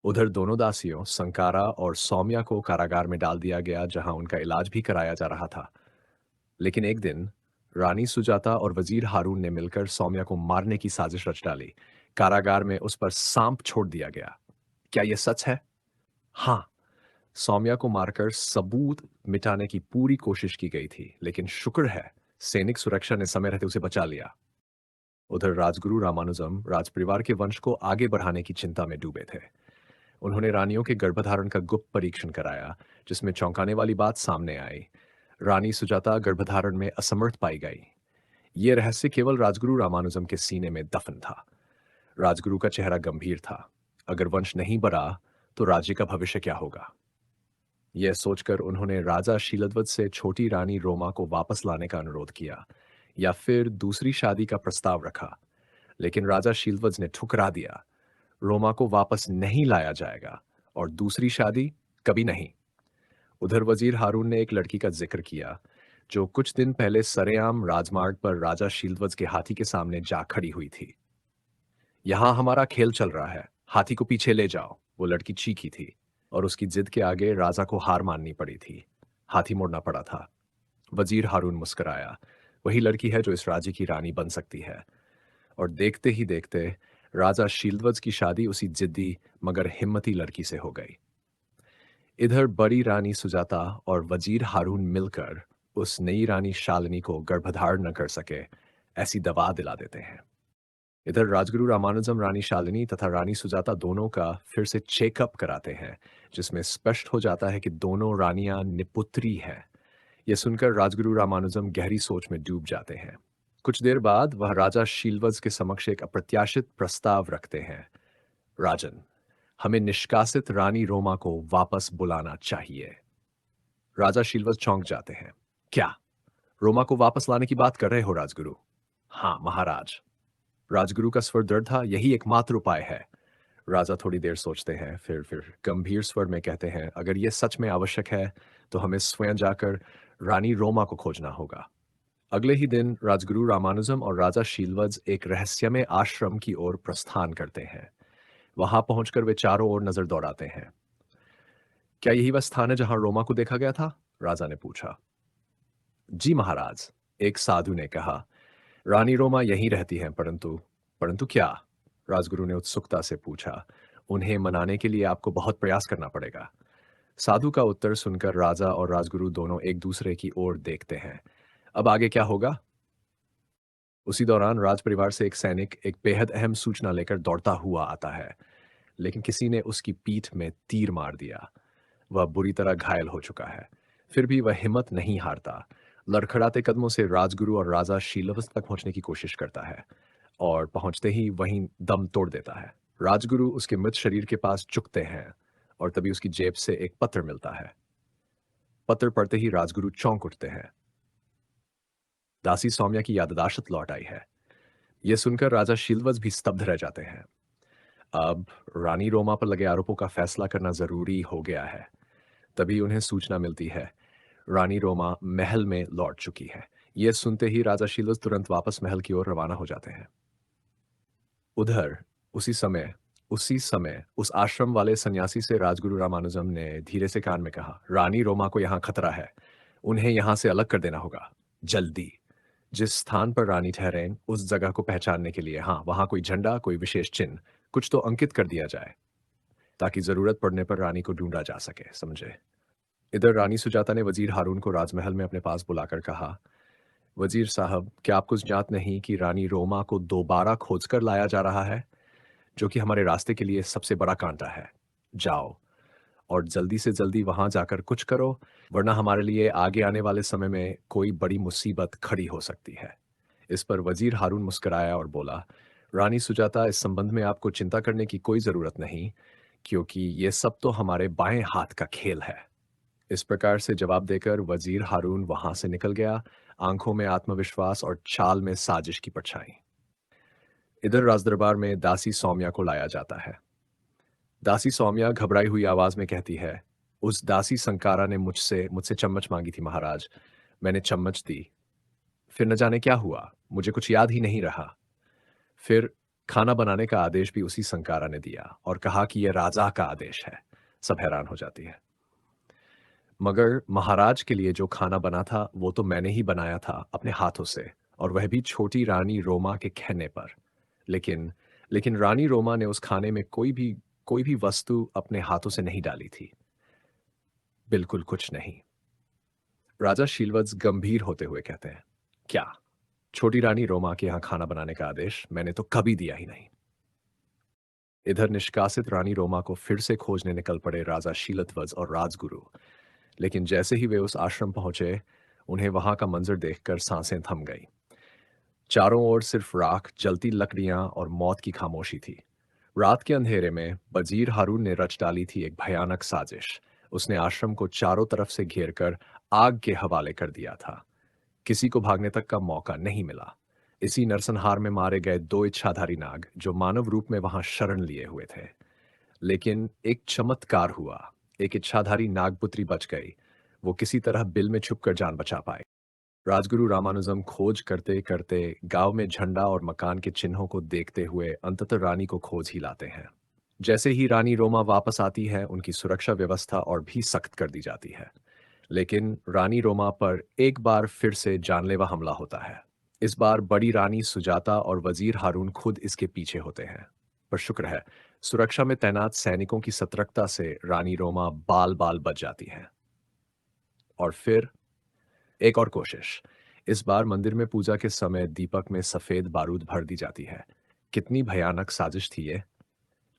उधर दोनों दासियों संकारा और सौम्या को कारागार में डाल दिया गया, जहां उनका इलाज भी कराया जा रहा था। लेकिन एक दिन रानी सुजाता और वजीर हारून ने मिलकर सौम्या को मारने की साजिश रच डाली। कारागार में उस पर सांप छोड़ दिया गया। क्या यह सच है? हाँ। सौम्या को मारकर सबूत मिटाने की पूरी कोशिश की गई थी, लेकिन शुक्र है सैनिक सुरक्षा ने समय रहते उसे बचा लिया। उधर राजगुरु रामानुजम राजपरिवार के वंश को आगे बढ़ाने की चिंता में डूबे थे। उन्होंने रानियों के गर्भधारण का गुप्त परीक्षण कराया, जिसमें चौंकाने वाली बात सामने आई। रानी सुजाता गर्भधारण में असमर्थ पाई गई। यह रहस्य केवल राजगुरु रामानुजम के सीने में दफन था। राजगुरु का चेहरा गंभीर था। अगर वंश नहीं बढ़ा तो राज्य का भविष्य क्या होगा? यह सोचकर उन्होंने राजा शीलध्वज से छोटी रानी रोमा को वापस लाने का अनुरोध किया, या फिर दूसरी शादी का प्रस्ताव रखा। लेकिन राजा शीलध्वज ने ठुकरा दिया। रोमा को वापस नहीं लाया जाएगा, और दूसरी शादी कभी नहीं। उधर वजीर हारून ने एक लड़की का जिक्र किया, जो कुछ दिन पहले सरेआम राजमार्ग पर राजा शीलध्वज के हाथी के सामने जा खड़ी हुई थी। यहां हमारा खेल चल रहा है, हाथी को पीछे ले जाओ, वो लड़की चीखी थी। और उसकी जिद के आगे राजा को हार माननी पड़ी थी। हाथी मोड़ना पड़ा था। वजीर हारून मुस्कुराया। वही लड़की है जो इस राज्य की रानी बन सकती है। और देखते ही देखते राजा शीलध्वज की शादी उसी जिद्दी मगर हिम्मती लड़की से हो गई। इधर बड़ी रानी सुजाता और वजीर हारून मिलकर उस नई रानी शालिनी को गर्भधारण न कर सके, ऐसी दवा दिला देते हैं। इधर राजगुरु रामानुजम रानी शालिनी तथा रानी सुजाता दोनों का फिर से चेकअप कराते हैं, जिसमें स्पष्ट हो जाता है कि दोनों रानियां निपुत्री हैं। यह सुनकर राजगुरु रामानुजम गहरी सोच में डूब जाते हैं। कुछ देर बाद वह राजा शीलवज के समक्ष एक अप्रत्याशित प्रस्ताव रखते हैं। राजन, हमें निष्कासित रानी रोमा को वापस बुलाना चाहिए। राजा शीलवज चौंक जाते हैं। क्या रोमा को वापस लाने की बात कर रहे हो राजगुरु? हाँ महाराज। राजगुरु का स्वर दृढ़ था। यही एकमात्र उपाय है। राजा थोड़ी देर सोचते हैं, फिर गंभीर स्वर में कहते हैं, अगर यह सच में आवश्यक है तो हमें स्वयं जाकर रानी रोमा को खोजना होगा। अगले ही दिन राजगुरु रामानुजम और राजा शीलवज एक रहस्यमय आश्रम की ओर प्रस्थान करते हैं। वहां पहुंचकर वे चारों ओर नजर दौड़ाते हैं। क्या यही वह स्थान है जहां रोमा को देखा गया था? राजा ने पूछा। जी महाराज, एक साधु ने कहा। रानी रोमा यहीं रहती हैं, परंतु परंतु क्या? राजगुरु ने उत्सुकता से पूछा। उन्हें मनाने के लिए आपको बहुत प्रयास करना पड़ेगा। साधु का उत्तर सुनकर राजा और राजगुरु दोनों एक दूसरे की ओर देखते हैं। अब आगे क्या होगा? उसी दौरान राज परिवार से एक सैनिक एक बेहद अहम सूचना लेकर दौड़ता हुआ आता है, लेकिन किसी ने उसकी पीठ में तीर मार दिया। वह बुरी तरह घायल हो चुका है। फिर भी वह हिम्मत नहीं हारता। लड़खड़ाते कदमों से राजगुरु और राजा शीलवत तक पहुंचने की कोशिश करता है, और पहुंचते ही वहीं दम तोड़ देता है। राजगुरु उसके मृत शरीर के पास झुकते हैं, और तभी उसकी जेब से एक पत्र मिलता है। पत्र पढ़ते ही राजगुरु चौंक उठते हैं। दासी सौम्या की याददाश्त लौट आई है। यह सुनकर राजा शीलवत भी स्तब्ध रह जाते हैं। अब रानी रोमा पर लगे आरोपों का फैसला करना जरूरी हो गया है। तभी उन्हें सूचना मिलती है, रानी रोमा महल में लौट चुकी है। यह सुनते ही राजा शीलवत तुरंत वापस महल की ओर रवाना हो जाते हैं। उधर उसी समय उस आश्रम वाले सन्यासी से राजगुरु रामानुजम ने धीरे से कान में कहा, रानी रोमा को यहां खतरा है। उन्हें यहां से अलग कर देना होगा, जल्दी। जिस स्थान पर रानी ठहरें उस जगह को पहचानने के लिए, हाँ, वहां कोई झंडा, कोई विशेष चिन्ह, कुछ तो अंकित कर दिया जाए, ताकि जरूरत पड़ने पर रानी को ढूंढा जा सके, समझे? इधर रानी सुजाता ने वजीर हारून को राजमहल में अपने पास बुलाकर कहा, वजीर साहब, क्या आपको ज्ञात नहीं कि रानी रोमा को दोबारा खोजकर लाया जा रहा है, जो कि हमारे रास्ते के लिए सबसे बड़ा कांटा है। जाओ और जल्दी से जल्दी वहां जाकर कुछ करो, वरना हमारे लिए आगे आने वाले समय में कोई बड़ी मुसीबत खड़ी हो सकती है। इस पर वजीर हारून मुस्कुराया और बोला, रानी सुजाता, इस संबंध में आपको चिंता करने की कोई जरूरत नहीं, क्योंकि ये सब तो हमारे बाएं हाथ का खेल है। इस प्रकार से जवाब देकर वजीर हारून वहां से निकल गया, आंखों में आत्मविश्वास और चाल में साजिश की परछाई। इधर राजदरबार में दासी सौम्या को लाया जाता है। दासी सौम्या घबराई हुई आवाज में कहती है, उस दासी संकारा ने मुझसे मुझसे चम्मच मांगी थी महाराज। मैंने चम्मच दी। फिर न जाने क्या हुआ, मुझे कुछ याद ही नहीं रहा। फिर खाना बनाने का आदेश भी उसी संकारा ने दिया और कहा कि यह राजा का आदेश है। सब हैरान हो जाती है। मगर महाराज के लिए जो खाना बना था वो तो मैंने ही बनाया था अपने हाथों से, और वह भी छोटी रानी रोमा के कहने पर। लेकिन लेकिन रानी रोमा ने उस खाने में कोई भी वस्तु अपने हाथों से नहीं डाली थी। बिल्कुल कुछ नहीं। राजा शीलवत्स गंभीर होते हुए कहते हैं, क्या? छोटी रानी रोमा के यहाँ खाना बनाने का आदेश मैंने तो कभी दिया ही नहीं। इधर निष्कासित रानी रोमा को फिर से खोजने निकल पड़े राजा शीलध्वज और राजगुरु। लेकिन जैसे ही वे उस आश्रम पहुंचे, उन्हें वहां का मंजर देखकर सांसें थम गई। चारों ओर सिर्फ राख, जलती लकड़ियां और मौत की खामोशी थी। रात के अंधेरे में वजीर हारून ने रच डाली थी एक भयानक साजिश। उसने आश्रम को चारों तरफ से घेरकर आग के हवाले कर दिया था। किसी को भागने तक का मौका नहीं मिला। इसी नरसंहार में मारे गए दो इच्छाधारी नाग जो मानव रूप में वहां शरण लिए हुए थे। लेकिन एक चमत्कार हुआ। एक इच्छाधारी नागपुत्री बच गई। वो किसी तरह बिल में छुपकर जान बचा पाई। राजगुरु रामानुजम खोज करते करते गांव में झंडा और मकान के चिन्हों को देखते हुए अंततः रानी को खोज ही लाते हैं। जैसे ही रानी रोमा वापस आती है, उनकी सुरक्षा व्यवस्था और भी सख्त कर दी जाती है। लेकिन रानी रोमा पर एक बार फिर से जानलेवा हमला होता है। इस बार बड़ी रानी सुजाता और वजीर हारून खुद इसके पीछे होते हैं। पर शुक्र है, सुरक्षा में तैनात सैनिकों की सतर्कता से रानी रोमा बाल बाल बच जाती है। और फिर एक और कोशिश। इस बार मंदिर में पूजा के समय दीपक में सफेद बारूद भर दी जाती है। कितनी भयानक साजिश थी ये।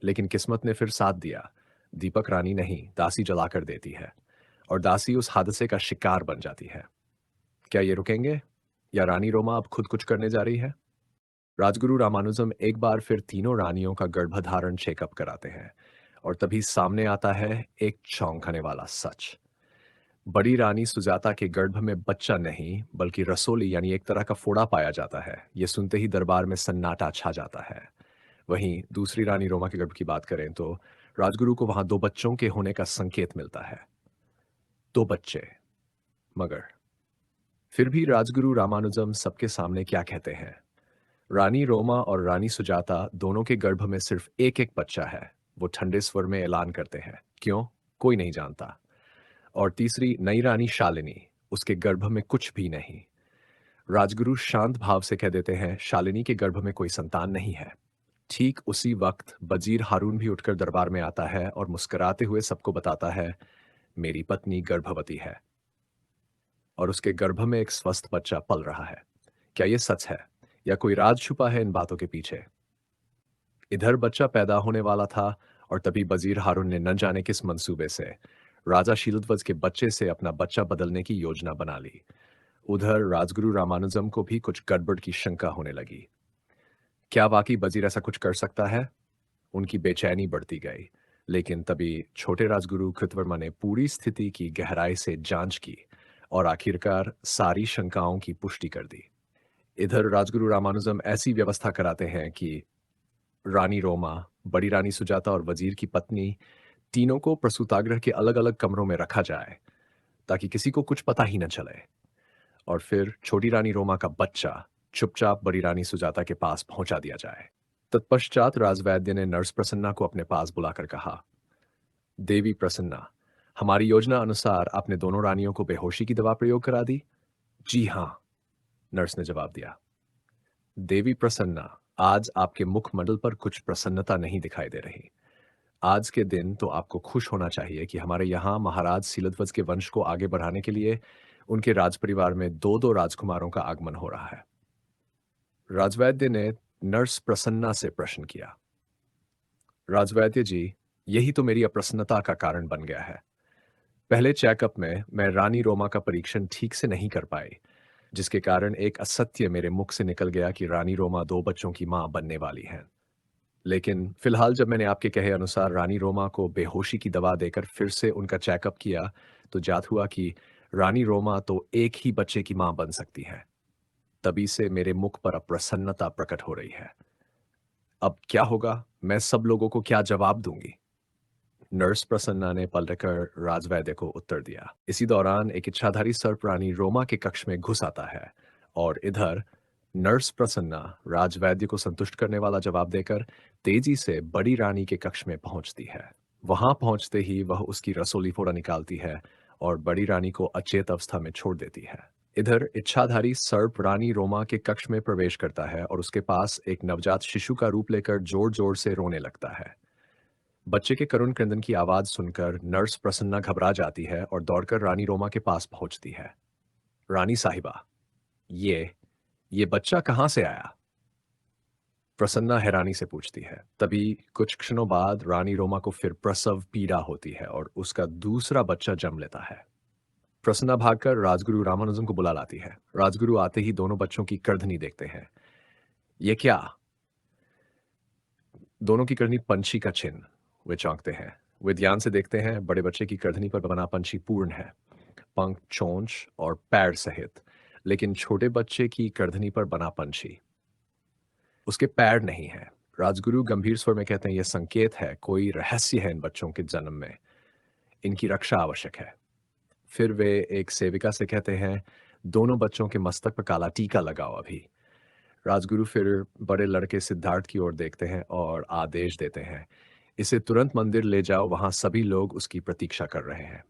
लेकिन किस्मत ने फिर साथ दिया। दीपक रानी नहीं, दासी जलाकर देती है, और दासी उस हादसे का शिकार बन जाती है। क्या ये रुकेंगे, या रानी रोमा अब खुद कुछ करने जा रही है? राजगुरु रामानुजम एक बार फिर तीनों रानियों का गर्भधारण चेकअप कराते हैं, और तभी सामने आता है एक चौंकाने वाला सच। बड़ी रानी सुजाता के गर्भ में बच्चा नहीं बल्कि रसोली यानी एक तरह का फोड़ा पाया जाता है। यह सुनते ही दरबार में सन्नाटा छा जाता है। वहीं दूसरी रानी रोमा के गर्भ की बात करें तो राजगुरु को वहां दो बच्चों के होने का संकेत मिलता है। दो बच्चे। मगर फिर भी राजगुरु रामानुजम सबके सामने क्या कहते हैं? रानी रोमा और रानी सुजाता दोनों के गर्भ में सिर्फ एक एक बच्चा है। वो ठंडे स्वर में ऐलान करते हैं। क्यों? कोई नहीं जानता। और तीसरी नई रानी शालिनी, उसके गर्भ में कुछ भी नहीं। राजगुरु शांत भाव से कह देते हैं, शालिनी के गर्भ में कोई संतान नहीं है। ठीक उसी वक्त वजीर हारून भी उठकर दरबार में आता है और मुस्कुराते हुए सबको बताता है, मेरी पत्नी गर्भवती है और उसके गर्भ में एक स्वस्थ बच्चा पल रहा है। क्या यह सच है, या कोई राज छुपा है इन बातों के पीछे? इधर बच्चा पैदा होने वाला था, और तभी वजीर हारून ने न जाने किस मंसूबे से राजा शीलध्वज के बच्चे से अपना बच्चा बदलने की योजना बना ली। उधर राजगुरु रामानुजम को भी कुछ गड़बड़ की शंका होने लगी। क्या वाकई वजीर ऐसा कुछ कर सकता है? उनकी बेचैनी बढ़ती गई। लेकिन तभी छोटे राजगुरु कृतवर्मा ने पूरी स्थिति की गहराई से जांच की और आखिरकार सारी शंकाओं की पुष्टि कर दी। इधर राजगुरु रामानुजम ऐसी व्यवस्था कराते हैं कि रानी रोमा, बड़ी रानी सुजाता और वजीर की पत्नी तीनों को प्रसूतागृह के अलग-अलग कमरों में रखा जाए, ताकि किसी को कुछ पता ही न चले। और फिर छोटी रानी रोमा का बच्चा चुपचाप बड़ी रानी सुजाता के पास पहुंचा दिया जाए। तत्पश्चात राजवैद्य ने नर्स प्रसन्ना को अपने पास बुलाकर कहा, देवी प्रसन्ना, हमारी योजना अनुसार आपने दोनों रानियों को बेहोशी की दवा प्रयोग करा दी? जी हां, नर्स ने जवाब दिया। देवी प्रसन्ना, आज आपके मुखमंडल पर कुछ प्रसन्नता नहीं दिखाई दे रही। आज के दिन तो आपको खुश होना चाहिए कि हमारे यहाँ महाराज सीलध्वज के वंश को आगे बढ़ाने के लिए उनके राजपरिवार में दो दो राजकुमारों का आगमन हो रहा है। राजवैद्य ने नर्स प्रसन्ना से प्रश्न किया, राजवैद्य जी, यही तो मेरी अप्रसन्नता का कारण बन गया है। पहले चेकअप में मैं रानी रोमा का परीक्षण ठीक से नहीं कर पाई, जिसके कारण एक असत्य मेरे मुख से निकल गया कि रानी रोमा दो बच्चों की मां बनने वाली हैं। लेकिन फिलहाल जब मैंने आपके कहे अनुसार रानी रोमा को बेहोशी की दवा देकर फिर से उनका चेकअप किया, तो ज्ञात हुआ कि रानी रोमा तो एक ही बच्चे की मां बन सकती है। तभी से मेरे मुख पर अप्रसन्नता प्रकट हो रही है। अब क्या होगा? मैं सब लोगों को क्या जवाब दूंगी? नर्स प्रसन्ना ने पलटकर राजवैद्य को उत्तर दिया। इसी दौरान एक इच्छाधारी सर्प रानी रोमा के कक्ष में घुस आता है, और इधर नर्स प्रसन्ना राजवैद्य को संतुष्ट करने वाला जवाब देकर तेजी से बड़ी रानी के कक्ष में पहुंचती है। वहां पहुंचते ही वह उसकी रसोली फोड़ा निकालती है और बड़ी रानी को अचेत अवस्था में छोड़ देती है। इधर इच्छाधारी सर्प रानी रोमा के कक्ष में प्रवेश करता है और उसके पास एक नवजात शिशु का रूप लेकर जोर जोर से रोने लगता है। बच्चे के करुण क्रंदन की आवाज सुनकर नर्स प्रसन्ना घबरा जाती है और दौड़कर रानी रोमा के पास पहुंचती है। रानी साहिबा, ये ये बच्चा कहाँ से आया? प्रसन्ना हैरानी से पूछती है। तभी कुछ क्षणों बाद रानी रोमा को फिर प्रसव पीड़ा होती है और उसका दूसरा बच्चा जन्म लेता है। प्रसन्ना भागकर राजगुरु रामानुजन को बुला लाती है। राजगुरु आते ही दोनों बच्चों की करधनी देखते हैं। ये क्या? दोनों की करधनी पंछी का चिन्ह। वे चौंकते हैं। वे ध्यान से देखते हैं, बड़े बच्चे की करधनी पर बना पंछी पूर्ण है, पंख, चोंच और पैर सहित। लेकिन छोटे बच्चे की करधनी पर बना पंछी, उसके पैर नहीं हैं। राजगुरु गंभीर स्वर में कहते हैं, यह संकेत है कोई रहस्य है इन बच्चों के जन्म में, इनकी रक्षा आवश्यक है। फिर वे एक सेविका से कहते हैं, दोनों बच्चों के मस्तक पर काला टीका लगाओ अभी। राजगुरु फिर बड़े लड़के सिद्धार्थ की ओर देखते हैं और आदेश देते हैं, इसे तुरंत मंदिर ले जाओ, वहां सभी लोग उसकी प्रतीक्षा कर रहे हैं।